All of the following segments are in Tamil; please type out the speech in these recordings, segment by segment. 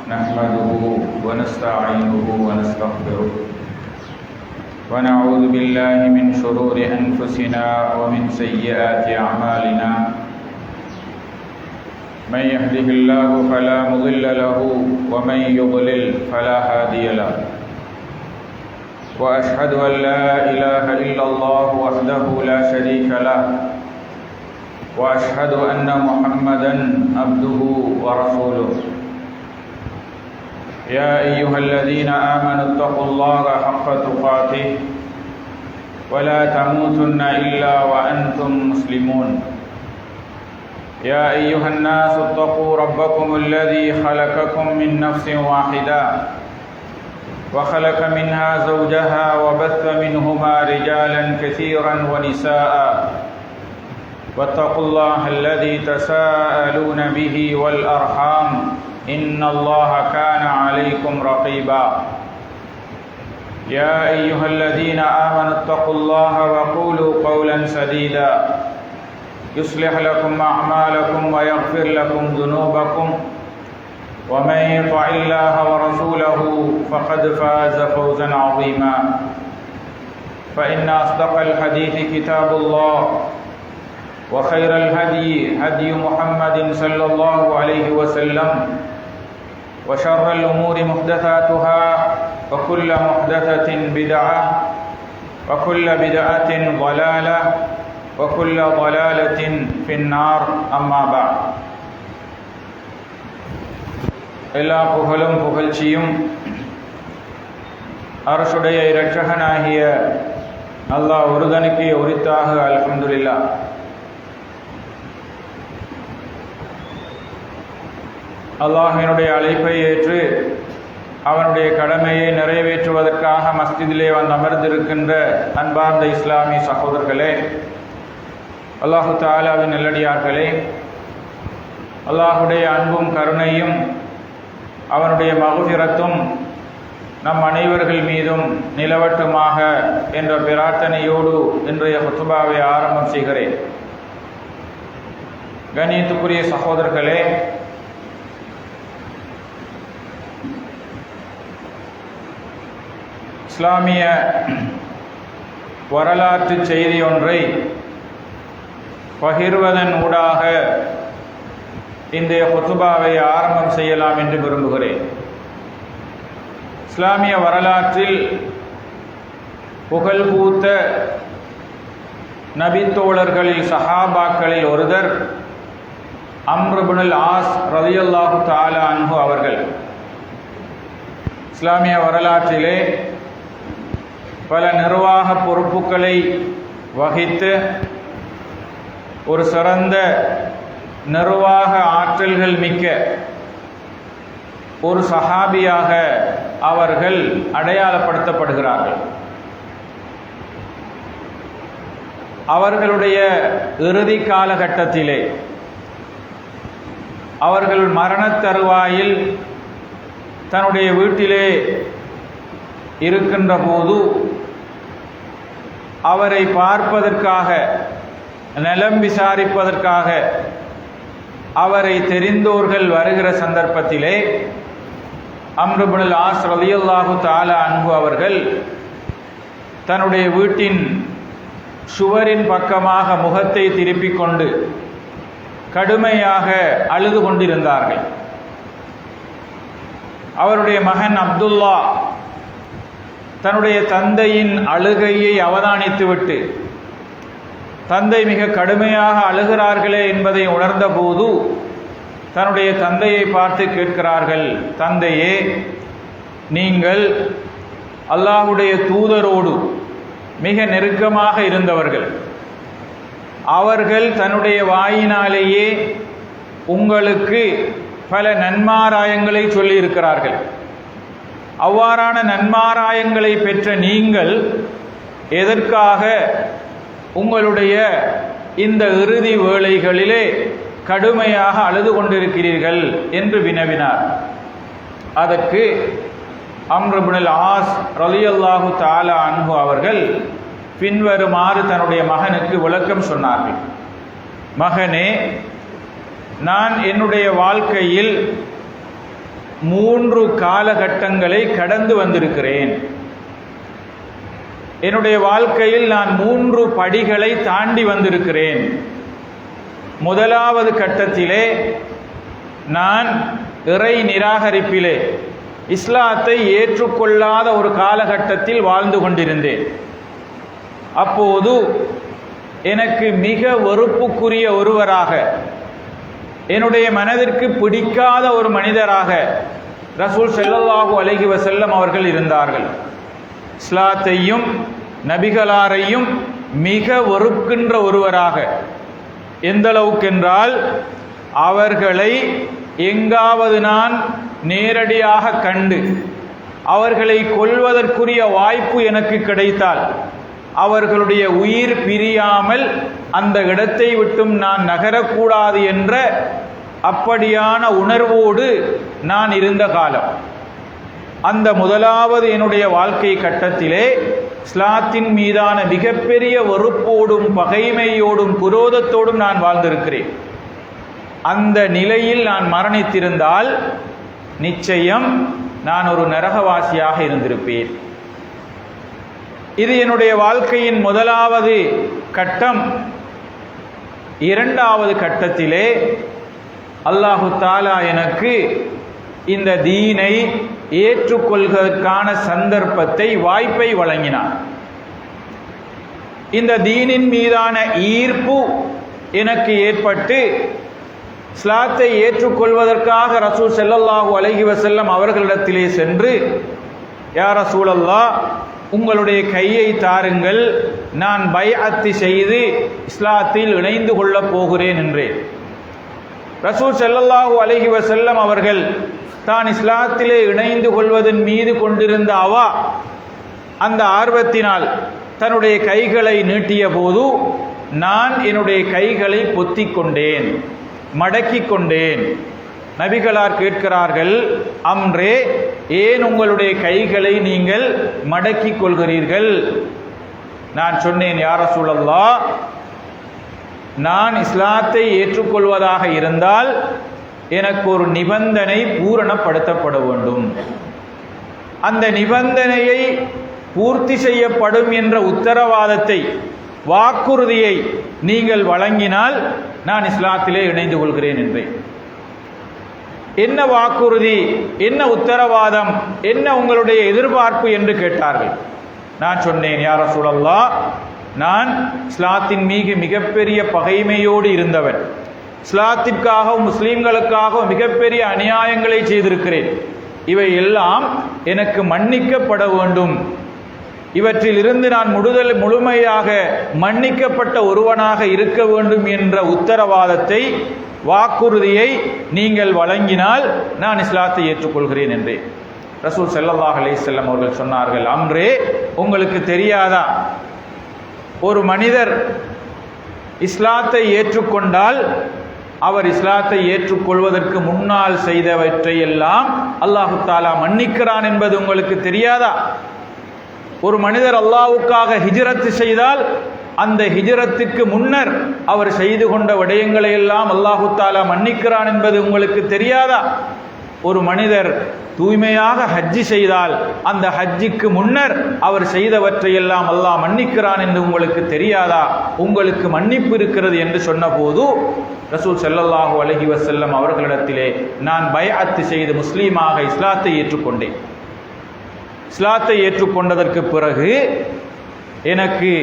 نحمده ونستعينه ونستغفره ونعوذ بالله من شرور أنفسنا ومن سيئات أعمالنا من يهده الله فلا مضل له ومن يضلل فلا هادي له وأشهد أن لا إله إلا الله وحده لا شريك له وأشهد أن محمدًا عبده ورسوله يا أيها الذين آمنوا اتقوا الله حق تقاته ولا تموتن إلا وأنتم مسلمون يا أيها الناس اتقوا ربكم الذي خلقكم من نفس واحدة وخلق منها زوجها وبث منهما رجالا كثيرا ونساء واتقوا الله الذي تساءلون به والأرحام إن الله كان عليكم رقيبا يا أيها الذين آمنوا اتقوا الله وقولوا قولا سديدا يصلح لكم أعمالكم ويغفر لكم ذنوبكم ومن يطع الله ورسوله فقد فاز فوزا عظيما فإن أصدق الحديث كتاب الله وخير الهدي هدي محمد صلى الله عليه وسلم وشر الأمور محدثاتها وكل محدثة بدعة وكل بدعة ضلالة وكل ضلالة في النار أما بعد எல்லா புகழும் புகழ்ச்சியும் அரசுடைய இரட்சகனாகிய அல்லாஹ் ஒருவனுக்கே உரித்தாக அல்ஹம்துலில்லாஹ். அல்லாஹ்வினுடைய அழைப்பை ஏற்று அவனுடைய கடமையை நிறைவேற்றுவதற்காக மஸ்ஜிதிலே வந்து அமர்ந்திருக்கின்ற அன்பார்ந்த இஸ்லாமிய சகோதரர்களே, அல்லாஹு தஆலாவின் நல்லடியார்களே, அல்லாஹுடைய அன்பும் கருணையும் அவனுடைய மக்ஃபிரத்தும் நம் அனைவர்கள் மீதும் நிலவட்டுமாக என்ற பிரார்த்தனையோடு இன்றைய குத்பாவை ஆரம்பம் செய்கிறேன். கண்ணியத்துக்குரிய சகோதரர்களே, இஸ்லாமிய வரலாற்று செய்தி ஒன்றை பகிர்வதன் ஊடாக இன்றைய குத்பாவை ஆரம்பம் செய்யலாம் என்று விரும்புகிறேன். இஸ்லாமிய வரலாற்றில் புகழ்பூத்த நபித்தோழர்களில் சஹாபாக்களில் ஒருவர் அம்ர் இப்னுல் ஆஸ் ரலியல்லாஹு தஆலா அன்ஹு அவர்கள். இஸ்லாமிய வரலாற்றிலே பல நிர்வாக பொறுப்புகளை வகித்து ஒரு சிறந்த நிர்வாக ஆற்றல்கள் மிக்க ஒரு சஹாபியாக அவர்கள் அடையாளப்படுத்தப்படுகிறார்கள். அவர்களுடைய இறுதி காலகட்டத்திலே அவர்கள் மரணத் தருவாயில் தன்னுடைய வீட்டிலே இருக்கின்ற போது அவரை பார்ப்பதற்காக, நலம் விசாரிப்பதற்காக அவரை தெரிந்தோர்கள் வருகிற சந்தர்ப்பத்திலே அம்ர் இப்னுல் ஆஸ் ரலியல்லாஹு தஆலா அன்ஹு அவர்கள் தன்னுடைய வீட்டின் சுவரின் பக்கமாக முகத்தை திருப்பிக் கொண்டு கடுமையாக அழுது கொண்டிருந்தார்கள். அவருடைய மகன் அப்துல்லா தன்னுடைய தந்தையின் அழுகையை அவதானித்துவிட்டு தந்தை மிக கடுமையாக அழுகிறார்களே என்பதை உணர்ந்த போது தன்னுடைய தந்தையை பார்த்து கேட்கிறார்கள், தந்தையே, நீங்கள் அல்லாஹ்வுடைய தூதரோடு மிக நெருக்கமாக இருந்தவர்கள். அவர்கள் தன்னுடைய வாயினாலேயே உங்களுக்கு பல நன்மாராயங்களை சொல்லியிருக்கிறார்கள். அவ்வாறான நன்மாராயங்களை பெற்ற நீங்கள் எதற்காக உங்களுடைய இந்த இறுதி வேளைகளிலே கடுமையாக அழுது கொண்டிருக்கிறீர்கள் என்று வினவினார். அதற்கு அம்ர் இப்னுல் ஆஸ் ரலியல்லாஹு தஆலா அன்ஹு அவர்கள் பின்வருமாறு தன்னுடைய மகனுக்கு விளக்கம் சொன்னார்கள். மகனே, நான் என்னுடைய வாழ்க்கையில் 3 காலகட்டங்களை கடந்து வந்திருக்கிறேன். என்னுடைய வாழ்க்கையில் நான் 3 படிகளை தாண்டி வந்திருக்கிறேன். முதலாவது கட்டத்திலே நான் இறை நிராகரிப்பிலே இஸ்லாத்தை ஏற்றுக்கொள்ளாத ஒரு காலகட்டத்தில் வாழ்ந்து கொண்டிருந்தேன். அப்போது எனக்கு மிக வெறுப்புக்குரிய ஒருவராக, என்னுடைய மனதிற்கு பிடிக்காத ஒரு மனிதராக ரசூல் ஸல்லல்லாஹு அலைஹி வஸல்லம் அவர்கள் இருந்தார்கள். இஸ்லாத்தையும் நபிகளாரையும் மிக வெறுக்கின்ற ஒருவராக. எந்த அளவுக்கென்றால், அவர்களை எங்காவது நான் நேரடியாக கண்டு அவர்களை கொல்வதற்குரிய வாய்ப்பு எனக்கு கிடைத்தால் அவர்களுடைய உயிர் பிரியாமல் அந்த இடத்தை விட்டும் நான் நகரக்கூடாது என்ற அப்படியான உணர்வோடு நான் இருந்த காலம். அந்த முதலாவது என்னுடைய வாழ்க்கை கட்டத்திலே இஸ்லாத்தின் மீதான மிகப்பெரிய வெறுப்போடும் பகைமையோடும் குரோதத்தோடும் நான் வாழ்ந்திருக்கிறேன். அந்த நிலையில் நான் மரணித்திருந்தால் நிச்சயம் நான் ஒரு நரகவாசியாக இருந்திருப்பேன். இது என்னுடைய வாழ்க்கையின் முதலாவது கட்டம். இரண்டாவது கட்டத்திலே அல்லாஹு தாலா எனக்கு இந்த தீனை ஏற்றுக்கொள்வதற்கான சந்தர்ப்பத்தை, வாய்ப்பை வழங்கினார். இந்த தீனின் மீதான ஈர்ப்பு எனக்கு ஏற்பட்டு இஸ்லாத்தை ஏற்றுக்கொள்வதற்காக ரசூல் ஸல்லல்லாஹு அலைஹி வஸல்லம் அவர்களிடத்திலே சென்று, யா ரசூலல்லாஹ், உங்களுடைய கையை தாருங்கள், நான் பைஅத் செய்து இஸ்லாத்தில் இணைந்து கொள்ளப் போகிறேன் என்றேன். ரசூல் ஸல்லல்லாஹு அலைஹி வஸல்லம் அவர்கள் தான் இஸ்லாத்திலே இணைந்து கொள்வதன் மீது கொண்டிருந்த அந்த ஆர்வத்தினால் தன்னுடைய கைகளை நீட்டிய போது நான் என்னுடைய கைகளை பொத்திக் கொண்டேன், மடக்கிக் கொண்டேன். நபிகளார் கேட்கிறார்கள், அம்ரே, ஏன் உங்களுடைய கைகளை நீங்கள் மடக்கிக் கொள்கிறீர்கள்? நான் சொன்னேன், யா ரசூலல்லாஹ், நான் இஸ்லாத்தை ஏற்றுக்கொள்வதாக இருந்தால் எனக்கு ஒரு நிபந்தனை பூரணப்படுத்தப்பட வேண்டும். அந்த நிபந்தனையை பூர்த்தி செய்யப்படும் என்ற உத்தரவாதத்தை, வாக்குறுதியை நீங்கள் வழங்கினால் நான் இஸ்லாத்திலே இணைந்து கொள்கிறேன் என்றேன். என்ன வாக்குறுதி, என்ன உத்தரவாதம், என்ன உங்களுடைய எதிர்பார்ப்பு என்று கேட்டார்கள். நான் சொன்னேன், யா ரசூலல்லாஹ், நான் இஸ்லாத்தின் மீது மிகப்பெரிய பகைமையோடு இருந்தவன். இஸ்லாத்திற்காகவும் முஸ்லீம்களுக்காகவும் மிகப்பெரிய அநியாயங்களை செய்திருக்கிறேன். இவை எல்லாம் எனக்கு மன்னிக்கப்பட வேண்டும். இவற்றில் இருந்து நான் முழுமையாக மன்னிக்கப்பட்ட ஒருவனாக இருக்க வேண்டும் என்ற உத்தரவாதத்தை, வாக்குறுதியை நீங்கள் வழங்கினால் நான் இஸ்லாத்தை ஏற்றுக்கொள்கிறேன் என்றே. ரசூல் ஸல்லல்லாஹு அலைஹி வஸல்லம் அவர்கள் சொன்னார்கள், அம்ரே, உங்களுக்கு தெரியாதா, ஒரு மனிதர் இஸ்லாத்தை ஏற்றுக்கொண்டால் அவர் இஸ்லாத்தை ஏற்றுக்கொள்வதற்கு முன்னால் செய்தவற்றை எல்லாம் அல்லாஹு தஆலா மன்னிக்கிறான் என்பது உங்களுக்கு தெரியாதா? ஒரு மனிதர் அல்லாஹ்வுக்காக ஹிஜ்ரத் செய்தால் அந்த ஹிஜ்ரத்துக்கு முன்னர் அவர் செய்து கொண்ட விடயங்களை எல்லாம் அல்லாஹு தஆலா மன்னிக்கிறான் என்பது உங்களுக்கு தெரியாதா? ஒரு மனிதர் தூய்மையாக ஹஜ்ஜி செய்தால் அந்த ஹஜ்ஜிக்கு முன்னர் அவர் செய்தவற்றை எல்லாம் அல்லாஹ் மன்னிக்கிறான் என்று உங்களுக்கு தெரியாதா? உங்களுக்கு மன்னிப்பு இருக்கிறது என்று சொன்னபோது ரசூல் ஸல்லல்லாஹு அலைஹி வஸல்லம் அவர்களிடத்திலே நான் பைஅத் செய்து முஸ்லீமாக இஸ்லாத்தை ஏற்றுக்கொண்டேன். இஸ்லாத்தை ஏற்றுக்கொண்டதற்கு பிறகு எனக்கு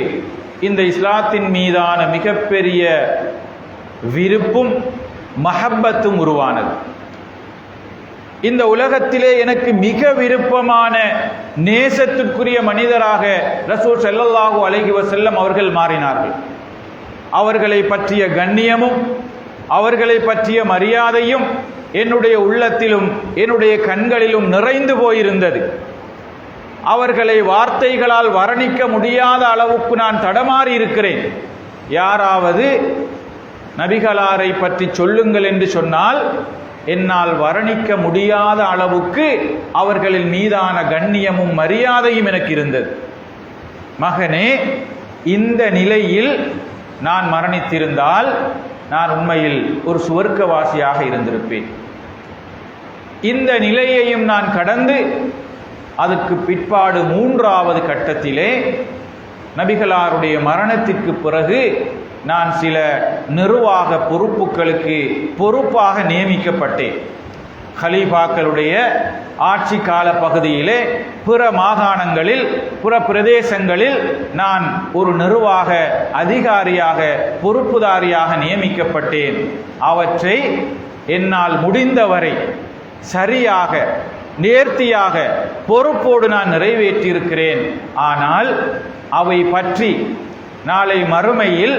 இந்த இஸ்லாத்தின் மீதான மிகப்பெரிய விருப்பும் மஹப்பத்தும் உருவானது. இந்த உலகத்திலே எனக்கு மிக விருப்பமான நேசத்திற்குரிய மனிதராக ரசூல் ஸல்லல்லாஹு அலைஹி வஸல்லம் அவர்கள் மாறினார்கள். அவர்களை பற்றிய கண்ணியமும் அவர்களை பற்றிய மரியாதையும் என்னுடைய உள்ளத்திலும் என்னுடைய கண்களிலும் நிறைந்து போயிருந்தது. அவர்களை வார்த்தைகளால் வர்ணிக்க முடியாத அளவுக்கு நான் தடமாறி இருக்கிறேன். யாராவது நபிகளாரை பற்றி சொல்லுங்கள் என்று சொன்னால் என்னால் வர்ணிக்க முடியாத அளவுக்கு அவர்களின் மீதான கண்ணியமும் மரியாதையும் எனக்கு இருந்தது. மகனே, இந்த நிலையில் நான் மரணித்திருந்தால் நான் உண்மையில் ஒரு சுவர்க்கவாசியாக இருந்திருப்பேன். இந்த நிலையையும் நான் கடந்து அதுக்கு பிற்பாடு 3வது கட்டத்திலே நபிகளாருடைய மரணத்திற்கு பிறகு நான் சில நிர்வாக பொறுப்புகளுக்கு பொறுப்பாக நியமிக்கப்பட்டேன். கலீஃபாக்களுடைய ஆட்சி கால பகுதியிலே பிற மாகாணங்களில் பிற பிரதேசங்களில் நான் ஒரு நிர்வாக அதிகாரியாக பொறுப்புதாரியாக நியமிக்கப்பட்டேன். அவற்றை என்னால் முடிந்தவரை சரியாக நேர்த்தியாக பொறுப்போடு நான் நிறைவேற்றியிருக்கிறேன். ஆனால் அவை பற்றி நாளை மறுமையில்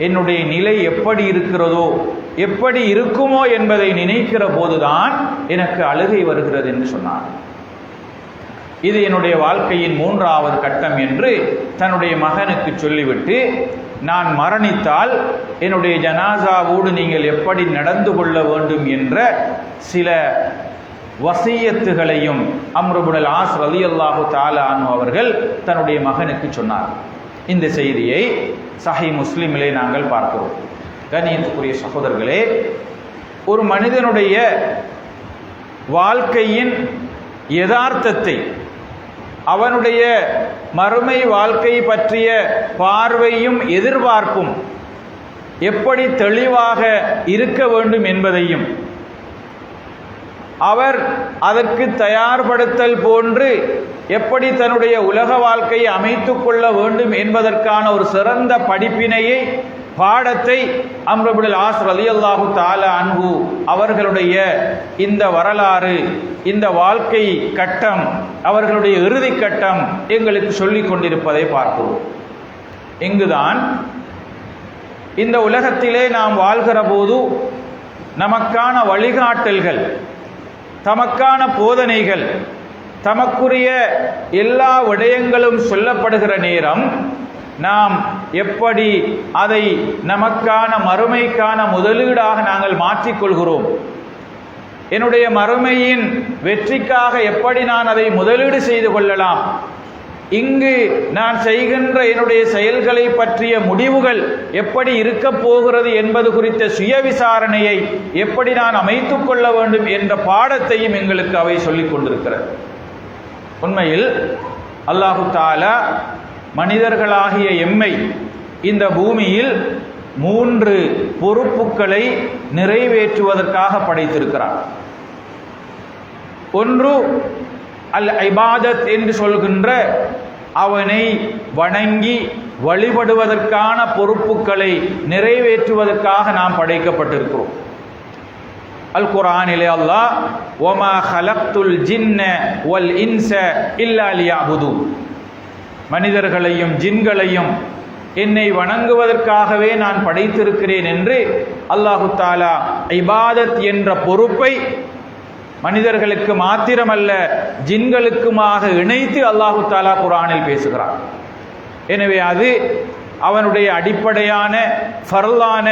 என்னுடைய நிலை எப்படி இருக்கிறதோ எப்படி இருக்குமோ என்பதை நினைக்கிற போதுதான் எனக்கு அழுகை வருகிறது என்று சொன்னார். இது என்னுடைய வாழ்க்கையின் 3வது கட்டம் என்று தன்னுடைய மகனுக்கு சொல்லிவிட்டு, நான் மரணித்தால் என்னுடைய ஜனாசாவோடு நீங்கள் எப்படி நடந்து கொள்ள வேண்டும் என்ற சில வசியத்துகளையும் அம்ர் இப்னுல் ஆஸ் ரலியல்லாஹு தஆலா அன்ஹு அவர்கள் தன்னுடைய மகனுக்கு சொன்னார். இந்த செய்தியை சஹீஹ் முஸ்லிமிலே நாங்கள் பார்க்கிறோம். கண்ணியத்துக்குரிய சகோதரர்களே, ஒரு மனிதனுடைய வாழ்க்கையின் யதார்த்தத்தை, அவனுடைய மறுமை வாழ்க்கை பற்றிய பார்வையும் எதிர்பார்ப்பும் எப்படி தெளிவாக இருக்க வேண்டும் என்பதையும், அவர் அதற்கு தயார்படுத்தல் போன்று எப்படி தன்னுடைய உலக வாழ்க்கையை அமைத்துக் கொள்ள வேண்டும் என்பதற்கான ஒரு சிறந்த படிப்பினையை, பாடத்தை அம்ர் இப்னுல் ஆஸ் ரலியல்லாஹு தஆலா அன்ஹு அவர்களுடைய இந்த வரலாறு, இந்த வாழ்க்கை கட்டம், அவர்களுடைய இறுதி கட்டம் எங்களுக்கு சொல்லிக் கொண்டிருப்பதை பார்க்கிறோம். இங்குதான் இந்த உலகத்திலே நாம் வாழ்கிற போது நமக்கான வழிகாட்டல்கள், தமக்கான போதனைகள், தமக்குரிய எல்லா விடயங்களும் சொல்லப்படுகிற நேரம் நாம் எப்படி அதை நமக்கான மறுமைக்கான முதலீடாக நாங்கள் மாற்றிக்கொள்கிறோம், என்னுடைய மறுமையின் வெற்றிக்காக எப்படி நான் அதை முதலீடு செய்து கொள்ளலாம், இங்கு நான் செய்கின்ற என்னுடைய செயல்களை பற்றிய முடிவுகள் எப்படி இருக்க போகிறது என்பது குறித்த சுய விசாரணையை எப்படி நான் அமைத்துக் கொள்ள வேண்டும் என்ற பாடத்தையும் எங்களுக்கு அவை சொல்லிக் கொண்டிருக்கிறது. உண்மையில் அல்லாஹு தஆலா மனிதர்களாகிய எம்மை இந்த பூமியில் 3 பொறுப்புகளை நிறைவேற்றுவதற்காக படைத்திருக்கிறார். ஒன்று அல் இபாதத் என்று சொல்கின்ற அவனை வணங்கி வழிபடுவதற்கான பொறுப்புகளை நிறைவேற்றுவதற்காக நாம் படைக்கப்பட்டிருக்கிறோம். அல் குர்ஆனிலே அல்லாஹ் வமா ஹலக்துல் ஜின்ன வல் இன்ஸ இல்லா லியஅபுதூன், மனிதர்களையும் ஜின்களையும் என்னை வணங்குவதற்காகவே நான் படைத்திருக்கிறேன் என்று அல்லாஹு தஆலா இபாதத் என்ற பொறுப்பை மனிதர்களுக்கு மாத்திரமல்ல ஜின்களுக்குமாக இணைத்து அல்லாஹு தஆலா குர்ஆனில் பேசுகிறார். எனவே அது அவனுடைய அடிப்படையான ஃபர்லான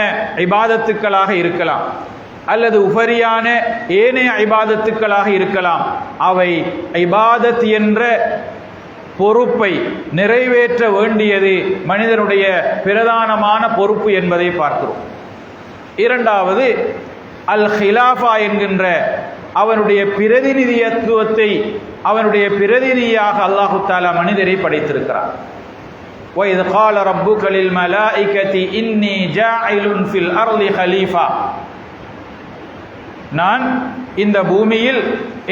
இபாதத்துக்களாக இருக்கலாம், அல்லது உபரியான ஏனைய இபாதத்துக்களாக இருக்கலாம். அவை இபாதத் என்ற பொறுப்பை நிறைவேற்ற வேண்டியது மனிதனுடைய பிரதானமான பொறுப்பு என்பதை பார்க்கிறோம். இரண்டாவது அல் ஹிலாஃபா என்கின்ற அவனுடைய பிரதிநிதித்துவத்தை, அவனுடைய பிரதிநிதியாக அல்லாஹு தஆலா மனிதரை படைத்திருக்கிறார். وَإِذْ قَالَ رَبُّكَ لِلْمَلَائِكَةِ إِنِّي جَاعِلٌ فِي الْأَرْضِ خَلِيفَةً, நான் இந்த பூமியில்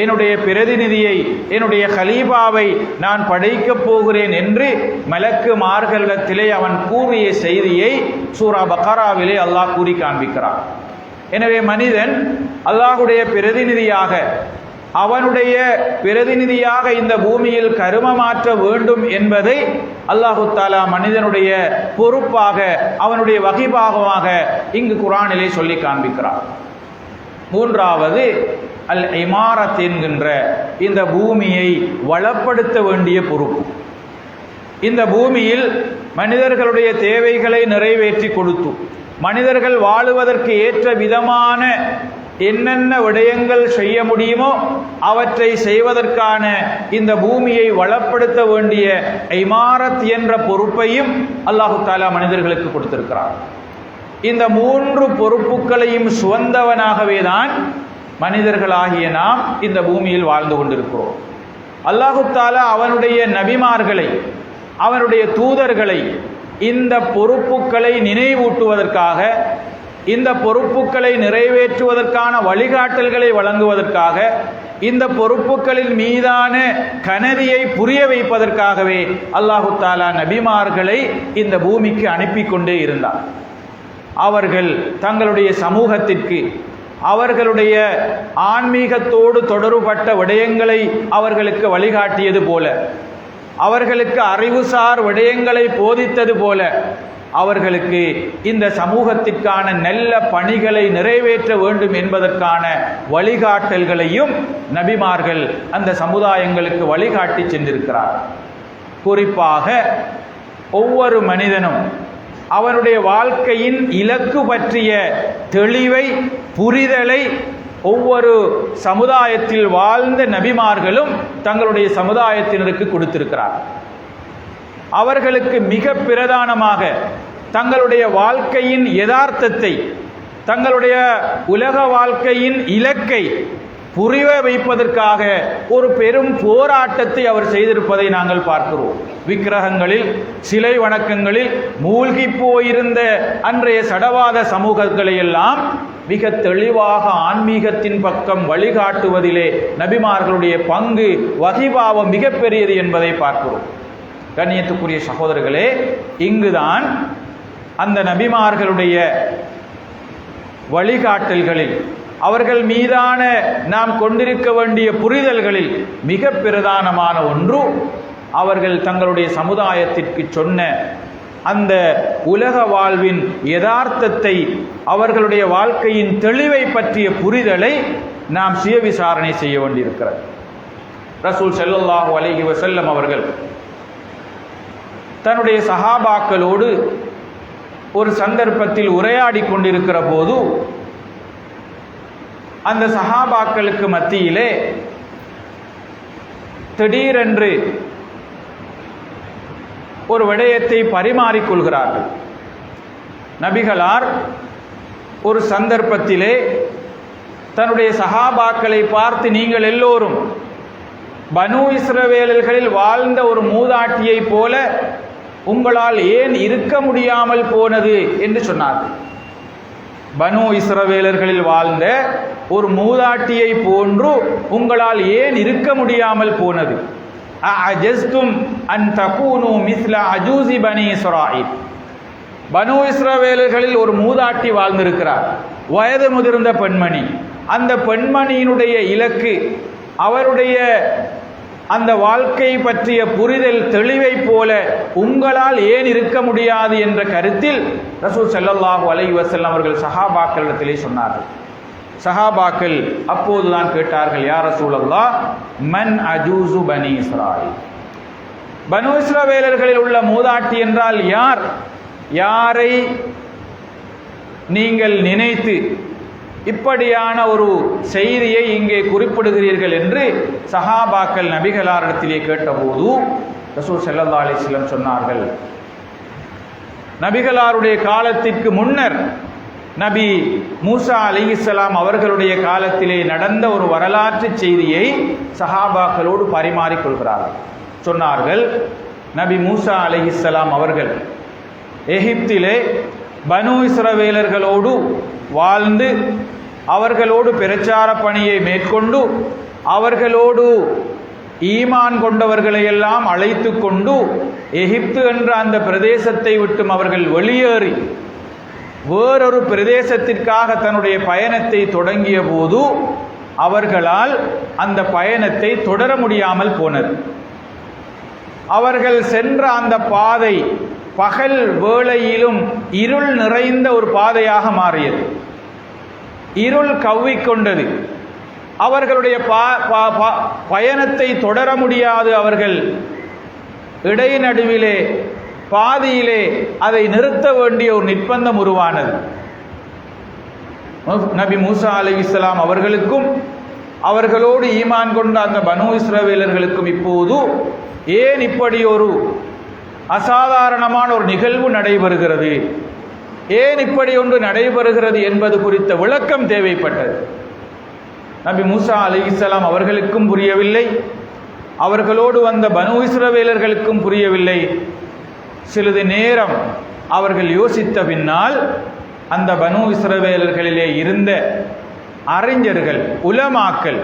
என்னுடைய பிரதிநிதியை, என்னுடைய கலீஃபாவை நான் படைக்கப் போகிறேன் என்று மலக்குமார்களிடத்திலே அவன் கூறிய செய்தியை சூரா பக்ராவிலே அல்லாஹ் கூறி காண்பிக்கிறான். எனவே மனிதன் அல்லாஹ்வுடைய பிரதிநிதியாக, அவனுடைய பிரதிநிதியாக இந்த பூமியில் கருமமாற்ற வேண்டும் என்பதை அல்லாஹு தஆலா மனிதனுடைய பொறுப்பாக, அவனுடைய வகிபாகமாக இங்கு குர்ஆனிலே சொல்லி காண்பிக்கிறார். மூன்றாவது அல் இமாரத் என்கின்ற இந்த பூமியை வளப்படுத்த வேண்டிய பொறுப்பு. இந்த பூமியில் மனிதர்களுடைய தேவைகளை நிறைவேற்றி கொடுத்து, மனிதர்கள் வாழுவதற்கு ஏற்ற விதமான என்னென்ன விடயங்கள் செய்ய முடியுமோ அவற்றை செய்வதற்கான இந்த பூமியை வளப்படுத்த வேண்டிய இமாரத் என்ற பொறுப்பையும் அல்லாஹு தஆலா மனிதர்களுக்கு கொடுத்திருக்கிறார். இந்த 3 பொறுப்புகளையும் சுவந்தவனாகவே தான் மனிதர்களாகிய நாம் இந்த பூமியில் வாழ்ந்து கொண்டிருக்கிறோம். அல்லாஹு தஆலா அவனுடைய நபிமார்களை, அவனுடைய தூதர்களை இந்த பொறுப்புகளை நினைவூட்டுவதற்காக, இந்த பொறுப்புகளை நிறைவேற்றுவதற்கான வழிகாட்டல்களை வழங்குவதற்காக, இந்த பொறுப்புகளின் மீதான கனதியை புரிய வைப்பதற்காகவே அல்லாஹு தஆலா நபிமார்களை இந்த பூமிக்கு அனுப்பி கொண்டே இருந்தார். அவர்கள் தங்களுடைய சமூகத்திற்கு அவர்களுடைய ஆன்மீகத்தோடு தொடர்பட்ட விடயங்களை அவர்களுக்கு வழிகாட்டியது போல, அவர்களுக்கு அறிவுசார் விடயங்களை போதித்தது போல, அவர்களுக்கு இந்த சமூகத்திற்கான நல்ல பணிகளை நிறைவேற்ற வேண்டும் என்பதற்கான வழிகாட்டல்களையும் நபிமார்கள் அந்த சமுதாயங்களுக்கு வழிகாட்டி சென்றிருக்கிறார். குறிப்பாக ஒவ்வொரு மனிதனும் அவனுடைய வாழ்க்கையின் இலக்கு பற்றிய தெளிவை, புரிதலை ஒவ்வொரு சமுதாயத்தில் வாழ்ந்த நபிமார்களும் தங்களுடைய சமுதாயத்தினருக்கு கொடுத்திருக்கிறார். அவர்களுக்கு மிக பிரதானமாக தங்களுடைய வாழ்க்கையின் யதார்த்தத்தை, தங்களுடைய உலக வாழ்க்கையின் இலக்கை புரிய வைப்பதற்காக ஒரு பெரும் போராட்டத்தை அவர் செய்திருப்பதை நாங்கள் பார்க்கிறோம். விக்கிரகங்களில், சிலை வணக்கங்களில் மூழ்கி போயிருந்த அன்றைய சடவாத சமூகங்களை எல்லாம் மிக தெளிவாக ஆன்மீகத்தின் பக்கம் வழிகாட்டுவதிலே நபிமார்களுடைய பங்கு, வகிபாவம் மிகப்பெரியது என்பதை பார்க்கிறோம். கண்ணியத்துக்குரிய சகோதரர்களே, இங்குதான் அந்த நபிமார்களுடைய வழிகாட்டல்களில், அவர்கள் மீதான நாம் கொண்டிருக்க வேண்டிய புரிதல்களில் மிக பிரதானமான ஒன்று, அவர்கள் தங்களுடைய சமுதாயத்திற்கு சொன்ன அந்த உலக வாழ்வின் யதார்த்தத்தை, அவர்களுடைய வாழ்க்கையின் தெளிவை பற்றிய புரிதலை நாம் சுய விசாரணை செய்ய வேண்டியிருக்கிறது. ரசூல் ஸல்லல்லாஹு அலைஹி வஸல்லம் அவர்கள் தன்னுடைய சஹாபாக்களோடு ஒரு சந்தர்ப்பத்தில் உரையாடி கொண்டிருக்கிற போது, அந்த சஹாபாக்களுக்கு மத்தியிலே திடீரென்று ஒரு விடயத்தை பரிமாறிக்கொள்கிறார்கள். நபிகளார் ஒரு சந்தர்ப்பத்திலே தன்னுடைய சஹாபாக்களை பார்த்து, நீங்கள் எல்லோரும் பனு இஸ்ரவேலர்களில் வாழ்ந்த ஒரு மூதாட்டியை போல உங்களால் ஏன் இருக்க முடியாமல் போனது என்று சொன்னார்கள். பனு இஸ்ரவேலர்களில் வாழ்ந்த ஒரு மூதாட்டியை போன்று உங்களால் ஏன் இருக்க முடியாமல் போனது? அஜஸ்தும் அன் தகூனு மிஸ்ல அஜூசி பனி இஸ்ராயில். பனு இஸ்ரவேலர்களில் ஒரு மூதாட்டி வாழ்ந்திருக்கிறார், வயது முதிர்ந்த பெண்மணி. அந்த பெண்மணியினுடைய இலக்கு, அவருடைய அந்த வாழ்க்கை பற்றிய புரிதல் தெளிவை போல உங்களால் ஏன் இருக்க முடியாது என்ற கருத்தில் ரசூல் ஸல்லல்லாஹு அலைஹி வஸல்லம் அவர்கள் சஹாபாக்களிடத்திலே சொன்னார்கள். சஹாபாக்கள் அப்போதுதான் கேட்டார்கள், யா ரசூலல்லாஹ், மன் அஜூசு பனி இஸ்ராயில். பனு இஸ்ரவேலர்களில் உள்ள மூதாட்டி என்றால் யார்? யாரை நீங்கள் நினைத்து இப்படியான ஒரு செய்தியை இங்கே குறிப்பிடுகிறீர்கள் என்று சஹாபாக்கள் நபிகளாரிடத்திலே கேட்டபோது ரசூல் ஸல்லல்லாஹு அலைஹி வஸல்லம் சொன்னார்கள், நபிகளாருடைய காலத்திற்கு முன்னர் நபி மூசா அலைஹிஸ்ஸலாம் அவர்களுடைய காலத்திலே நடந்த ஒரு வரலாற்று செய்தியை சஹாபாக்களோடு பரிமாறிக்கொள்கிறார்கள். சொன்னார்கள், நபி மூசா அலைஹிஸ்ஸலாம் அவர்கள் எகிப்திலே பனு இஸ்ரவேலர்களோடு வாழ்ந்து அவர்களோடு பிரச்சார பணியை மேற்கொண்டு அவர்களோடு ஈமான் கொண்டவர்களை எல்லாம் அழைத்து கொண்டு எகிப்து என்ற அந்த பிரதேசத்தை விட்டும் அவர்கள் வெளியேறி வேறொரு பிரதேசத்திற்காக தன்னுடைய பயணத்தை தொடங்கிய போது அவர்களால் அந்த பயணத்தை தொடர முடியாமல் போனது. அவர்கள் சென்ற அந்த பாதை பகல் வேளையிலும் இருள் நிறைந்த ஒரு பாதையாக மாறியது. இருள் கவ்விக்கொண்டது. அவர்களுடைய பயணத்தை தொடர முடியாது. அவர்கள் இடைநடுவிலே பாதியிலே அதை நிறுத்த வேண்டிய ஒரு நிர்பந்தம் உருவானது. நபி மூசா அலைஹிஸ்ஸலாம் அவர்களுக்கும் அவர்களோடு ஈமான் கொண்ட அந்த பனு இஸ்ரவேலர்களுக்கும் இப்போது ஏன் இப்படி ஒரு அசாதாரணமான ஒரு நிகழ்வு நடைபெறுகிறது, ஏன் இப்படி ஒன்று நடைபெறுகிறது என்பது குறித்த விளக்கம் தேவைப்பட்டது. நபி மூசா அலைஹிஸ்ஸலாம் அவர்களுக்கும் புரியவில்லை, அவர்களோடு வந்த பனு இஸ்ரவேலர்களுக்கும் புரியவில்லை. சிறிது நேரம் அவர்கள் யோசித்த பின்னால் அந்த பனு இஸ்ரவேலர்களிலே இருந்த அறிஞர்கள், உலமாக்கள்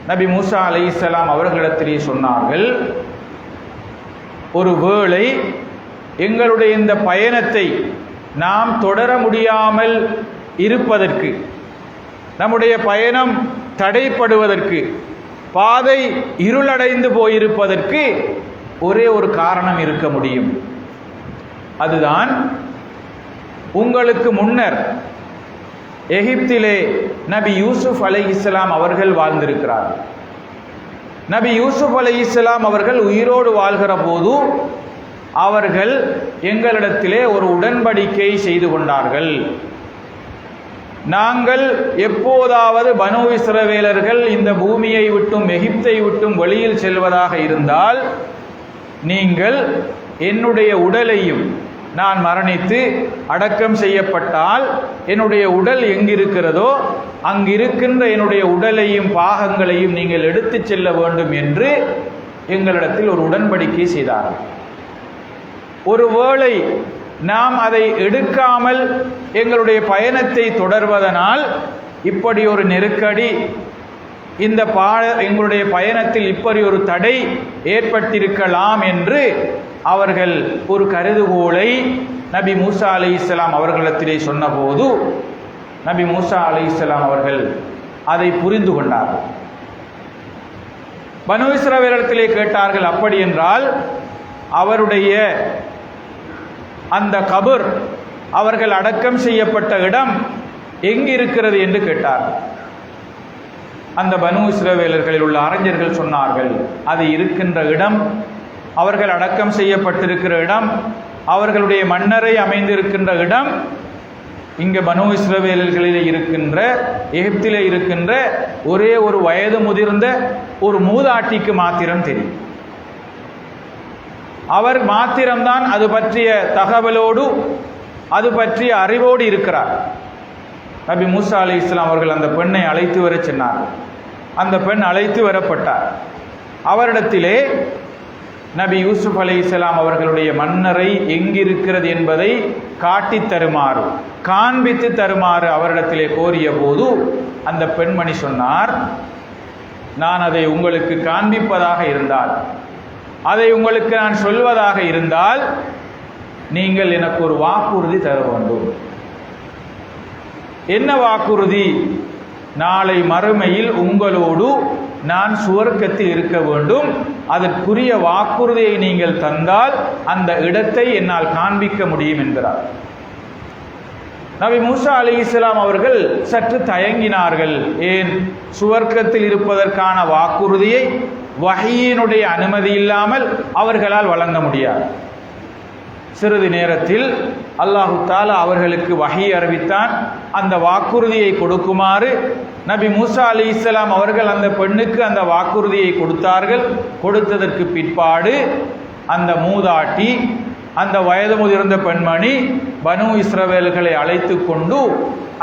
நபி மூசா அலைஹிஸ்ஸலாம் அவர்களிடத்திலே சொன்னார்கள், ஒருவேளை எங்களுடைய இந்த பயணத்தை நாம் தொடர முடியாமல் இருப்பதற்கு, நம்முடைய பயணம் தடைப்படுவதற்கு, பாதை இருளடைந்து போயிருப்பதற்கு ஒரே ஒரு காரணம் இருக்க முடியும். அதுதான், உங்களுக்கு முன்னர் எகிப்திலே நபி யூசுப் அலைஹிஸ்ஸலாம் அவர்கள் வாழ்ந்திருக்கிறார். நபி யூசுப் அலைஹிஸ்ஸலாம் அவர்கள் உயிரோடு வாழ்கிற போது அவர்கள் எங்களிடத்திலே ஒரு உடன்படிக்கை செய்து கொண்டார்கள். நாங்கள் எப்போதாவது பனு இஸ்ரவேலர்கள் இந்த பூமியை விட்டும் எகிப்தை விட்டும் வெளியில் செல்வதாக இருந்தால், நீங்கள் என்னுடைய உடலையும், நான் மரணித்து அடக்கம் செய்யப்பட்டால் என்னுடைய உடல் எங்கிருக்கிறதோ அங்கிருக்கின்ற என்னுடைய உடலையும் பாகங்களையும் நீங்கள் எடுத்துச் செல்ல வேண்டும் என்று எங்களிடத்தில் ஒரு உடன்படிக்கை செய்தார்கள். ஒருவேளை நாம் அதை எடுக்காமல் எங்களுடைய பயணத்தை தொடர்வதனால் இப்படி ஒரு நெருக்கடி, இந்த எங்களுடைய பயணத்தில் இப்படி ஒரு தடை ஏற்பட்டிருக்கலாம் என்று அவர்கள் ஒரு கருதுகோளை நபி மூசா அலைஹிஸ்ஸலாம் அவர்களிடத்திலே சொன்னபோது நபி மூசா அலைஹிஸ்ஸலாம் அவர்கள் அதை புரிந்து கொண்டார்கள். பனு இஸ்ரவேலரிடத்திலே கேட்டார்கள், அப்படி என்றால் அவருடைய அந்த கபர், அவர்கள் அடக்கம் செய்யப்பட்ட இடம் எங்கிருக்கிறது என்று கேட்டார்கள். அந்த பனு இஸ்ரவேலர்களில் உள்ள அறிஞர்கள் சொன்னார்கள், அது இருக்கின்ற இடம், அவர்கள் அடக்கம் செய்யப்பட்டிருக்கிற இடம், அவர்களுடைய மன்னரை அமைந்திருக்கின்ற இடம் இங்கே பனு இஸ்ரவேலர்களிலே இருக்கின்ற, எகிப்திலே இருக்கின்ற ஒரே ஒரு வயது முதிர்ந்த ஒரு மூதாட்டிக்கு மாத்திரம் தெரியும். அவர் மாத்திரம்தான் அது பற்றிய தகவலோடு, அது பற்றிய அறிவோடு இருக்கிறார். நபி மூசா அலைஹிஸ்ஸலாம் அவர்கள் அந்த பெண்ணை அழைத்து வர சொன்னார். அந்த பெண் அழைத்து வரப்பட்டார். அவரிடத்திலே நபி யூசுப் அலைஹிஸ்ஸலாம் அவர்களுடைய மன்னரை எங்கிருக்கிறது என்பதை காட்டி தருமாறு, காண்பித்து தருமாறு அவரிடத்திலே கோரிய போது அந்த பெண்மணி சொன்னார், நான் அதை உங்களுக்கு காண்பிப்பதாக இருந்தால், அதை உங்களுக்கு நான் சொல்வதாக இருந்தால் நீங்கள் எனக்கு ஒரு வாக்குறுதி தர வேண்டும். என்ன வாக்குறுதி? நாளை மறுமையில் உங்களோடு நான் சுவர்க்கத்தில் இருக்க வேண்டும், அதற்குரிய வாக்குறுதியை நீங்கள் தந்தால் அந்த இடத்தை என்னால் காண்பிக்க முடியும் என்கிறார். நபி மூசா அலைஹிஸ்ஸலாம் அவர்கள் சற்று தயங்கினார்கள். ஏன்? சுவர்க்கத்தில் இருப்பதற்கான வாக்குறுதியை வஹீயினுடைய அனுமதி இல்லாமல் அவர்களால் வழங்க முடியாது. சிறிது நேரத்தில் அல்லாஹு தஆலா அவர்களுக்கு வஹீ அறிவித்தான். அந்த வாக்குறுதியை கொடுக்குமாறு நபி மூசா அலைஹிஸ்ஸலாம் அவர்கள் அந்த பெண்ணுக்கு அந்த வாக்குறுதியை கொடுத்தார்கள். கொடுத்ததற்கு பிற்பாடு அந்த மூதாட்டி, அந்த வயது முதிர்ந்த பெண்மணி பனு இஸ்ரவேல்களை அழைத்து கொண்டு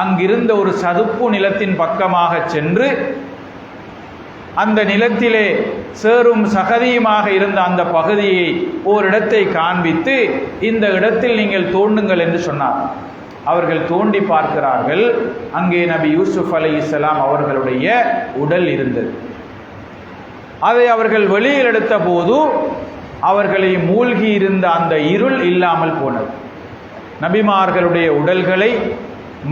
அங்கிருந்த ஒரு சதுப்பு நிலத்தின் பக்கமாக சென்று அந்த நிலத்திலே சேரும் சகதியுமாக இருந்த அந்த பகுதியை ஓரிடத்தை காண்பித்து, இந்த இடத்தில் நீங்கள் தோண்டுங்கள் என்று சொன்னார். அவர்கள் தோண்டி பார்க்கிறார்கள். அங்கே நபி யூசுப் அலைஹிஸ்ஸலாம் அவர்களுடைய உடல் இருந்தது. அதை அவர்கள் வெளியில் எடுத்த போது அவர்களை மூழ்கி இருந்த அந்த இருள் இல்லாமல் போனது. நபிமார்களுடைய உடல்களை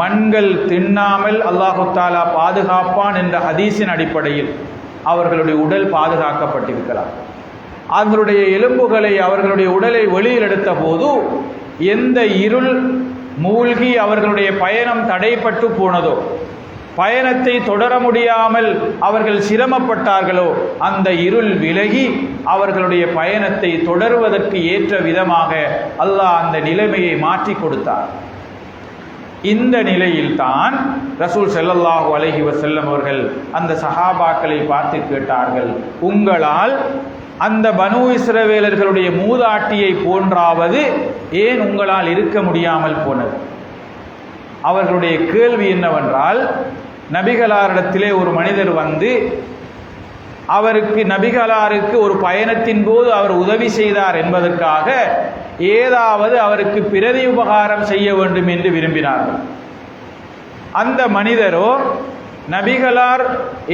மண்கள் தின்னாமல் அல்லாஹு தஆலா பாதுகாப்பான் என்ற ஹதீஸின் அடிப்படையில் அவர்களுடைய உடல் பாதுகாக்கப்பட்டிருக்கலாம். அவர்களுடைய எலும்புகளை, அவர்களுடைய உடலை வெளியில் எடுத்த போது எந்த இருள் மூழ்கி அவர்களுடைய பயணம் தடைப்பட்டு போனதோ, பயணத்தை தொடர முடியாமல் அவர்கள் சிரமப்பட்டார்களோ, அந்த இருள் விலகி அவர்களுடைய பயணத்தை தொடருவதற்கு ஏற்ற விதமாக அல்லாஹ் அந்த நிலைமையை மாற்றி கொடுத்தார். இந்த நிலையில்தான் ரசூல் ஸல்லல்லாஹு அலைஹி வஸல்லம் அவர்கள் அந்த சஹாபாக்களை பார்த்து கேட்டார்கள், உங்களால் அந்த பனு இஸ்ரவேலர்களுடைய மூதாட்டியை போன்றாவது ஏன் உங்களால் இருக்க முடியாமல் போனது? அவர்களுடைய கேள்வி என்னவென்றால், நபிகளாரிடத்திலே ஒரு மனிதர் வந்து நபிகளாருக்கு ஒரு பயணத்தின் போது அவர் உதவி செய்தார் என்பதற்காக ஏதாவது அவருக்கு பிரதி உபகாரம் செய்ய வேண்டும் என்று விரும்பினார்கள். அந்த மனிதரோ நபிகளார்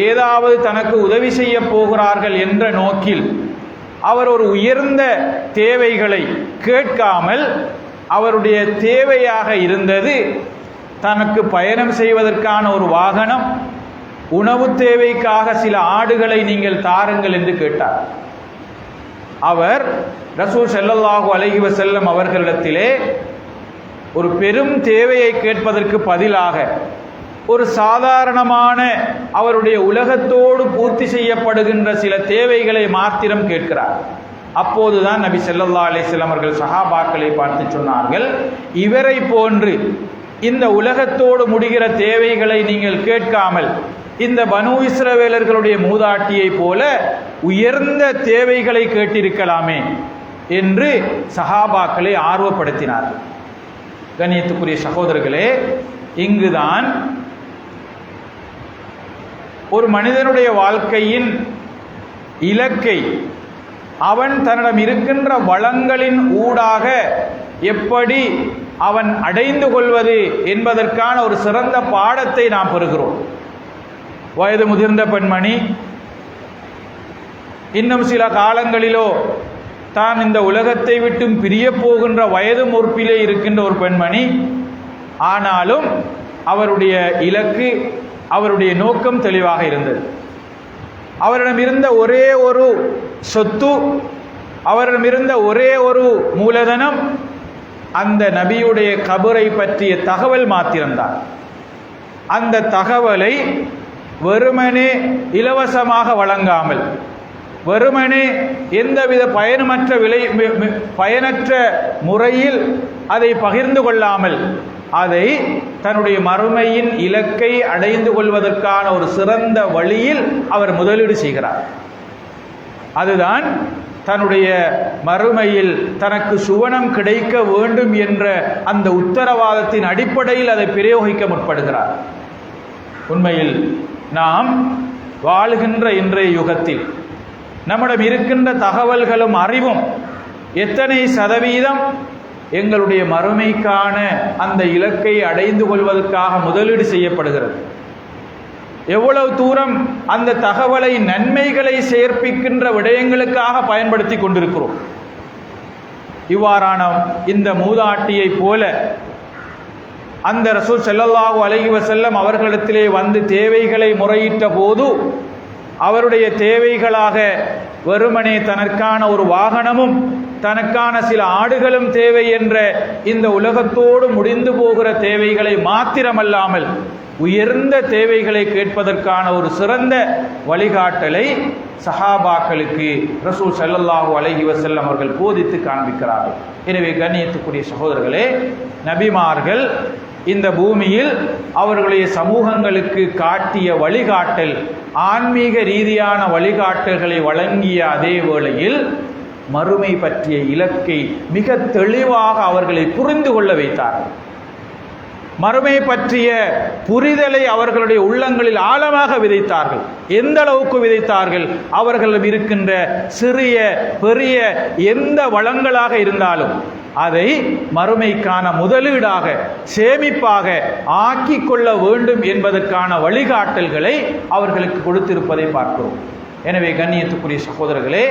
ஏதாவது தனக்கு உதவி செய்ய போகிறார்கள் என்ற நோக்கில் அவர் ஒரு உயர்ந்த தேவைகளை கேட்காமல், அவருடைய தேவையாக இருந்தது தனக்கு பயணம் செய்வதற்கான ஒரு வாகனம், உணவு தேவைக்காக சில ஆடுகளை நீங்கள் தாருங்கள் என்று கேட்டார். அவர் ரசூல் ஸல்லல்லாஹு அலைஹி வஸல்லம் அவர்களிடத்திலே ஒரு பெரும் தேவையை கேட்பதற்கு பதிலாக ஒரு சாதாரணமான அவருடைய உலகத்தோடு பூர்த்தி செய்யப்படுகின்ற சில தேவைகளை மாத்திரம் கேட்கிறார். அப்போதுதான் நபி ஸல்லல்லாஹு அலைஹி வஸல்லம் அவர்கள் சஹாபாக்களை பார்த்து சொன்னார்கள், இவரை போன்று இந்த உலகத்தோடு முடிகிற தேவைகளை நீங்கள் கேட்காமல் இந்த பனு இஸ்ரவேலர்களுடைய மூதாட்டியை போல உயர்ந்த தேவைகளை கேட்டிருக்கலாமே என்று சஹாபாக்களை ஆர்வப்படுத்தினார்கள். கண்ணியத்துக்குரிய சகோதரர்களே, இங்குதான் ஒரு மனிதனுடைய வாழ்க்கையின் இலக்கை அவன் தன்னிடம் இருக்கின்ற வளங்களின் ஊடாக எப்படி அவன் அடைந்து கொள்வது என்பதற்கான ஒரு சிறந்த பாடத்தை நாம் பெறுகிறோம். வயது முதிர்ந்த பெண்மணி இன்னும் சில காலங்களிலோ தான் இந்த உலகத்தை விட்டும் பிரிய போகின்ற வயது முற்பிலே இருக்கின்ற ஒரு பெண்மணி, ஆனாலும் அவருடைய இலக்கு, அவருடைய நோக்கம் தெளிவாக இருந்தது. அவரிடம் இருந்த ஒரே ஒரு சொத்து, அவரிடம் இருந்த ஒரே ஒரு மூலதனம் அந்த நபியுடைய கபரை பற்றிய தகவல் மாத்திரம்தான். அந்த தகவலை வெறுமனே இலவசமாக வழங்காமல், வெறுமனே எந்தவித பயனற்ற முறையில் அதை பகிர்ந்து கொள்ளாமல், அதை தன்னுடைய மறுமையின் இலக்கை அடைந்து கொள்வதற்கான ஒரு சிறந்த வழியில் அவர் முதலீடு செய்கிறார். அதுதான் தன்னுடைய மறுமையில் தனக்கு சுவனம் கிடைக்க வேண்டும் என்ற அந்த உத்தரவாதத்தின் அடிப்படையில் அதை பிரயோகிக்க முற்படுகிறார். உண்மையில் நாம் வாழுகின்ற இன்றைய யுகத்தில் நம்மிடம் இருக்கின்ற தகவல்களும் அறிவும் எத்தனை சதவீதம் எங்களுடைய மறுமைக்கான அந்த இலக்கை அடைந்து கொள்வதற்காக முதலீடு செய்யப்படுகிறது? எவ்வளவு தூரம் அந்த தகவலை நன்மைகளை சேர்ப்பிக்கின்ற விடயங்களுக்காக பயன்படுத்தி கொண்டிருக்கிறோம்? இவ்வாறான இந்த மூதாட்டியை போல அந்த ரசூல் ஸல்லல்லாஹு அலைஹி வஸல்லம் அவர்களிடத்திலே வந்து தேவைகளை முறையிட்ட போது அவருடைய தேவைகளாக வெறுமனே தனக்கான ஒரு வாகனமும் தனக்கான சில ஆடுகளும் தேவை என்ற இந்த உலகத்தோடு முடிந்து போகிற தேவைகளை மாத்திரமல்லாமல் உயர்ந்த தேவைகளை கேட்பதற்கான ஒரு சிறந்த வழிகாட்டலை சஹாபாக்களுக்கு ரசூல் ஸல்லல்லாஹு அலைஹி வஸல்லம் அவர்கள் போதித்து காண்பிக்கிறார்கள். எனவே கண்ணியத்துக்குரிய சகோதரர்களே, நபிமார்கள் இந்த பூமியில் அவர்களுடைய சமூகங்களுக்கு காட்டிய வழிகாட்டல், ஆன்மீக ரீதியான வழிகாட்டல்களை வழங்கிய அதே வேளையில் மறுமை பற்றிய இலக்கை மிக தெளிவாக அவர்களை புரிந்து கொள்ள வைத்தார்கள். மறுமை பற்றிய புரிதலை அவர்களுடைய உள்ளங்களில் ஆழமாக விதைத்தார்கள். எந்த அளவுக்கு விதைத்தார்கள்? அவர்களிடம் இருக்கின்ற சிறிய பெரிய எந்த வளங்களாக இருந்தாலும் அதை மறுமைக்கான முதலீடாக, சேமிப்பாக ஆக்கிக் கொள்ள வேண்டும் என்பதற்கான வழிகாட்டல்களை அவர்களுக்கு கொடுத்திருப்பதை பார்க்கிறோம். எனவே கண்ணியத்துக்குரிய சகோதரர்களே,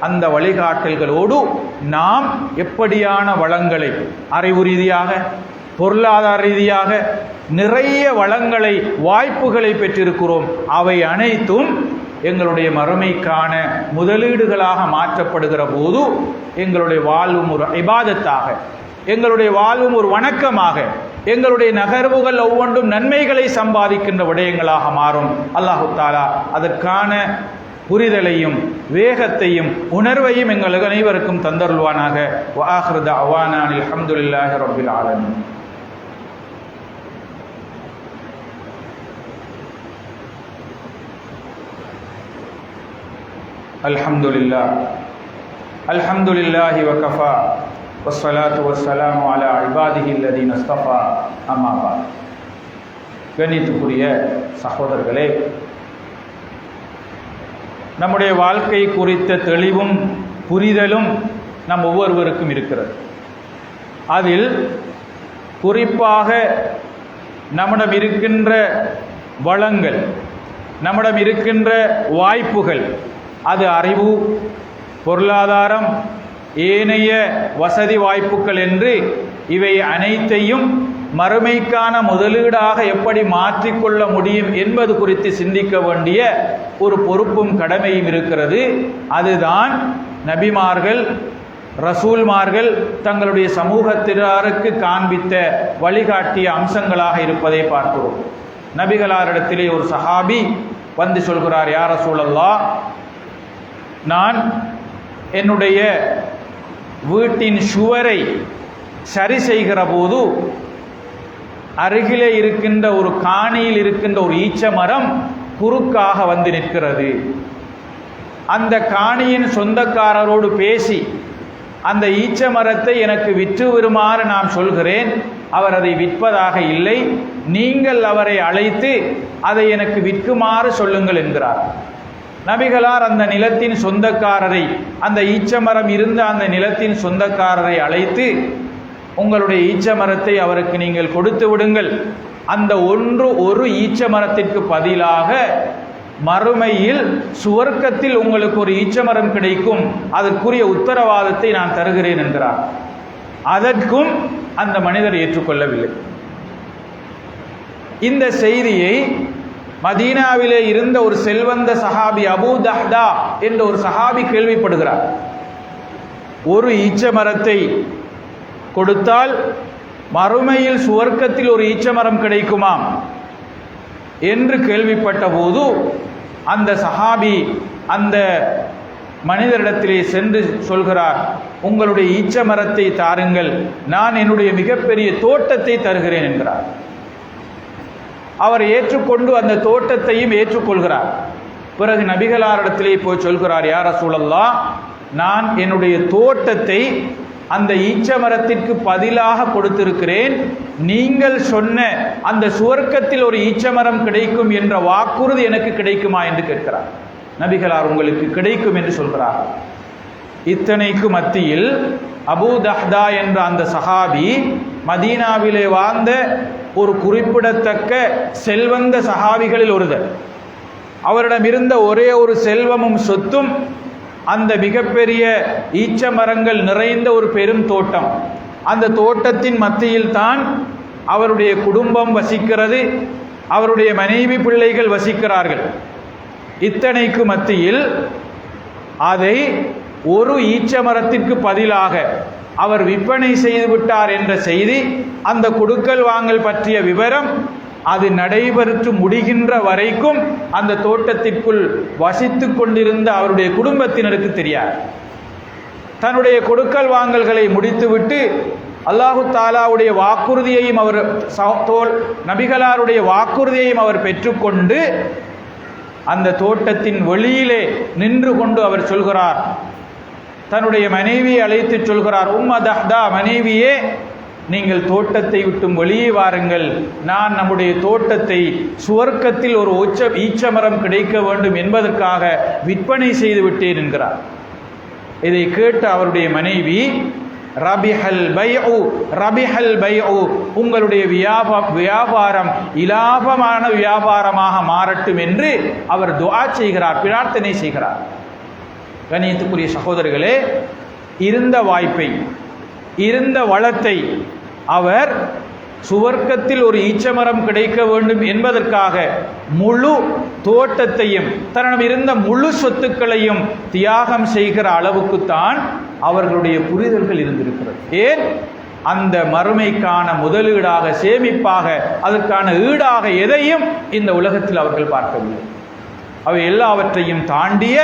அந்த வழிகாட்டல்களோடு நாம் எப்படியான வளங்களை, அறிவு ரீதியாக, பொருளாதார ரீதியாக நிறைய வளங்களை, வாய்ப்புகளை பெற்றிருக்கிறோம். அவை அனைத்தும் எங்களுடைய மறுமைக்கான முதலீடுகளாக மாற்றப்படுகிற போது எங்களுடைய வாழ்வும் ஒரு இபாதத்தாக, எங்களுடைய வாழ்வும் ஒரு வணக்கமாக, எங்களுடைய நகர்வுகள் ஒவ்வொன்றும் நன்மைகளை சம்பாதிக்கின்ற விடயங்களாக மாறும். அல்லாஹு தஆலா அதற்கான புரிதலையும் வேகத்தையும் உணர்வையும் எங்கள் அனைவருக்கும் தந்தருள்வானாக. வ ஆகிரு தஅவானா அல்ஹம்துலில்லாஹி ரப்பில் ஆலமீன். அல்ஹம்துலில்லாஹி வகஃபா வஸ்ஸலாத்து வஸ்ஸலாமு அலா இபாதிஹி அல்லதீன இஸ்தஃபா. அம்மா பஅத். கண்ணியத்துக்குரிய சகோதரர்களே, நம்முடைய வாழ்க்கை குறித்த தெளிவும் புரிதலும் நம் ஒவ்வொருவருக்கும் இருக்கிறது. அதில் குறிப்பாக நம்மிடம் இருக்கின்ற வளங்கள், நம்மிடம் இருக்கின்ற வாய்ப்புகள், அது அறிவு, பொருளாதாரம், ஏனைய வசதி வாய்ப்புகள் என்று இவை அனைத்தையும் மறுமைக்கான முதலீடாக எப்படி மாற்றிக்கொள்ள முடியும் என்பது குறித்து சிந்திக்க வேண்டிய ஒரு பொறுப்பும் கடமையும் இருக்கிறது. அதுதான் நபிமார்கள், ரசூல்மார்கள் தங்களுடைய சமூகத்தினருக்கு காண்பித்த வழிகாட்டிய அம்சங்களாக இருப்பதை பார்க்கிறோம். நபிகளாரிடத்திலே ஒரு சஹாபி வந்து சொல்கிறார், யா ரசூலல்லாஹ், நான் என்னுடைய வீட்டின் சுவரை சரி செய்கிற போது அருகிலே இருக்கின்ற ஒரு காணியில் இருக்கின்ற ஒரு ஈச்ச மரம் குறுக்காக வந்து நிற்கிறது. அந்த காணியின் சொந்தக்காரரோடு பேசி அந்த ஈச்ச மரத்தை எனக்கு விற்று வருமாறு நான் சொல்கிறேன். அவர் அதை விற்பதாக இல்லை. நீங்கள் அவரை அழைத்து அதை எனக்கு விற்குமாறு சொல்லுங்கள் என்கிறார். நபிகளார் அந்த நிலத்தின் சொந்தக்காரரை, அந்த ஈச்ச மரம் இருந்த அந்த நிலத்தின் சொந்தக்காரரை அழைத்து, உங்களுடைய ஈச்ச மரத்தை அவருக்கு நீங்கள் கொடுத்து விடுங்கள். அந்த ஒரு ஈச்ச மரத்திற்கு பதிலாக மறுமையில் சுவர்க்கத்தில் உங்களுக்கு ஒரு ஈச்ச மரம் கிடைக்கும், அதற்குரிய உத்தரவாதத்தை நான் தருகிறேன் என்கிறார். அதற்கும் அந்த மனிதர் ஏற்றுக்கொள்ளவில்லை. இந்த செய்தியை மதீனாவிலே இருந்த ஒரு செல்வந்த சஹாபி அபூ தஹ்தா என்ற ஒரு சஹாபி கேள்விப்படுகிறார். ஒரு ஈச்ச மரத்தை கொடுத்தால் மறுமையில் சுவர்க்கத்தில் ஒரு ஈச்ச மரம் கிடைக்குமாம் என்று கேள்விப்பட்ட போது அந்த சஹாபி அந்த மனிதரிடத்திலே சென்று சொல்கிறார், உங்களுடைய ஈச்ச மரத்தை தாருங்கள், நான் என்னுடைய மிகப்பெரிய தோட்டத்தை தருகிறேன் என்கிறார். அவர் ஏற்றுக்கொண்டு அந்த தோட்டத்தையும் ஏற்றுக்கொள்கிறார். பிறகு நபிகளாரிடத்திலே போய் சொல்கிறார், யா ரசூலல்லாஹ், நான் என்னுடைய தோட்டத்தை அந்த ஈச்ச மரத்திற்கு பதிலாக கொடுத்திருக்கிறேன். நீங்கள் சொன்ன அந்த சுவர்க்கத்தில் ஒரு ஈச்ச மரம் கிடைக்கும் என்ற வாக்குறுதி எனக்கு கிடைக்குமா என்று கேட்கிறார். நபிகளார் உங்களுக்கு கிடைக்கும் என்று சொல்கிறார். இத்தனைக்கு மத்தியில் அபூ தஹ்தா என்ற அந்த சஹாபி மதீனாவிலே வாழ்ந்த ஒரு குறிப்பிடத்தக்க செல்வந்த சஹாபிகளில் ஒருவர். அவரிடம் இருந்த ஒரே ஒரு செல்வமும் சொத்தும் அந்த மிகப்பெரிய ஈச்ச மரங்கள் நிறைந்த ஒரு பெரும் தோட்டம். அந்த தோட்டத்தின் மத்தியில் தான் அவருடைய குடும்பம் வசிக்கிறது, அவருடைய மனைவி பிள்ளைகள் வசிக்கிறார்கள். இத்தனைக்கு மத்தியில் அதை ஒரு ஈச்ச மரத்திற்கு பதிலாக அவர் விற்பனை செய்து விட்டார் என்ற செய்தி, அந்த கொடுக்கல் வாங்கல் பற்றிய விவரம் அது நடைபெற்று முடிகின்ற வரைக்கும் அந்த தோட்டத்திற்குள் வசித்து கொண்டிருந்த அவருடைய குடும்பத்தினருக்கு தெரியாது. தன்னுடைய கொடுக்கல் வாங்கல்களை முடித்துவிட்டு அல்லாஹு தாலாவுடைய வாக்குறுதியையும் அவர் நபிகளாருடைய வாக்குறுதியையும் அவர் பெற்றுக்கொண்டு அந்த தோட்டத்தின் வெளியிலே நின்று கொண்டு அவர் சொல்கிறார், தன்னுடைய மனைவியை அழைத்து சொல்கிறார், உம்ம தஹ்தா, மனைவியே, நீங்கள் தோட்டத்தை விட்டும் வெளியே வாருங்கள், நான் நம்முடைய தோட்டத்தை சுவர்க்கத்தில் ஒரு ஈச்ச மரம் கிடைக்க வேண்டும் என்பதற்காக விற்பனை செய்து விட்டேன் என்கிறார். இதை கேட்டு அவருடைய மனைவி, ரபிஹல் பைஉ, ரபிஹல் பைஉ, உங்களுடைய வியாபாரம் இலாபமான வியாபாரமாக மாறட்டும் என்று அவர் துஆ செய்கிறார், பிரார்த்தனை செய்கிறார். கண்ணியத்துக்குரிய சகோதரர்களே, இருந்த வாய்ப்பை, இருந்த வளத்தை அவர் சுவர்க்கத்தில் ஒரு ஈச்சமரம் கிடைக்க வேண்டும் என்பதற்காக முழு தோட்டத்தையும் தன்னிடம் இருந்த முழு சொத்துக்களையும் தியாகம் செய்கிற அளவுக்குத்தான் அவர்களுடைய புரிதல்கள் இருந்திருக்கிறது. ஏன்? அந்த மறுமைக்கான முதலீடாக, சேமிப்பாக, அதற்கான ஈடாக எதையும் இந்த உலகத்தில் அவர்கள் பார்க்கவில்லை. அவை எல்லாவற்றையும் தாண்டிய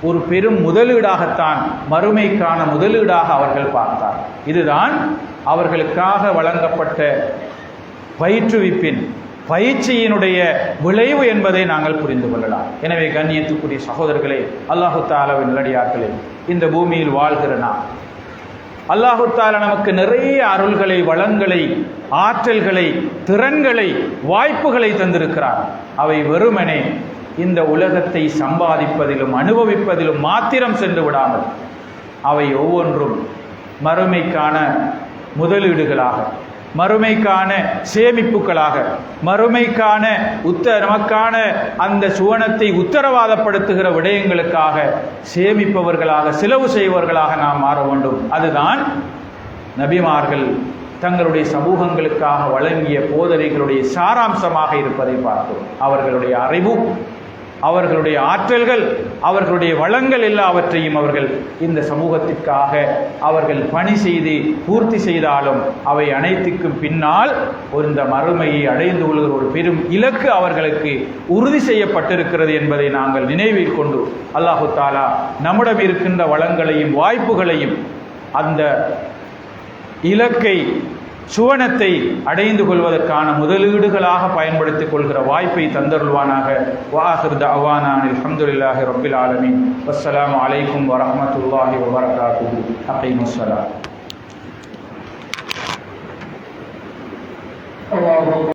ஒரு பெரும் முதலீடாகத்தான், மறுமைக்கான முதலீடாக அவர்கள் பார்த்தார். இதுதான் அவர்களுக்காக வழங்கப்பட்ட பயிற்றுவிப்பின், பயிற்சியினுடைய விளைவு என்பதை நாங்கள் புரிந்து கொள்ளலாம். எனவே கண்ணியத்துக்குரிய சகோதரர்களே, அல்லாஹு தஆலாவின் நல்லடியார்களே, இந்த பூமியில் வாழ்கிற நாம் அல்லாஹு தஆலா நமக்கு நிறைய அருள்களை, வளங்களை, ஆற்றல்களை, திறன்களை, வாய்ப்புகளை தந்திருக்கிறார். அவை வெறுமனே இந்த உலகத்தை சம்பாதிப்பதிலும் அனுபவிப்பதிலும் மாத்திரம் சென்று விடாமல் அவை ஒவ்வொன்றும் மறுமைக்கான முதலீடுகளாக, மறுமைக்கான சேமிப்புகளாக, மறுமைக்கான நமக்கான அந்த சுவனத்தை உத்தரவாதப்படுத்துகிற விடயங்களுக்காக சேமிப்பவர்களாக, செலவு செய்வர்களாக நாம் மாற வேண்டும். அதுதான் நபிமார்கள் தங்களுடைய சமூகங்களுக்காக வழங்கிய போதனைகளுடைய சாராம்சமாக இருப்பதை பார்க்கிறோம். அவர்களுடைய அறிவு, அவர்களுடைய ஆற்றல்கள், அவர்களுடைய வளங்கள் எல்லாவற்றையும் அவர்கள் இந்த சமூகத்திற்காக அவர்கள் பணி செய்து பூர்த்தி செய்தாலும் அவை அனைத்துக்கும் பின்னால் இந்த மறுமையை அடைந்து கொள்கிற ஒரு பெரும் இலக்கு அவர்களுக்கு உறுதி செய்யப்பட்டிருக்கிறது என்பதை நாங்கள் நினைவில் கொண்டு அல்லாஹு தஆலா நம்மிடம் இருக்கின்ற வளங்களையும் வாய்ப்புகளையும் அந்த இலக்கை, சுவனத்தை அடைந்து கொள்வதற்கான முதலீடுகளாக பயன்படுத்திக் கொள்கிற வாய்ப்பை தந்தருள்வானாக. வஆகிரு தஅவானா அல்ஹம்துலில்லாஹி ரப்பில் ஆலமீன். வஸ்ஸலாமு அலைக்கும் வரஹ்மத்துல்லாஹி வபரகாத்துஹு. அகீமுஸ் ஸலாத்.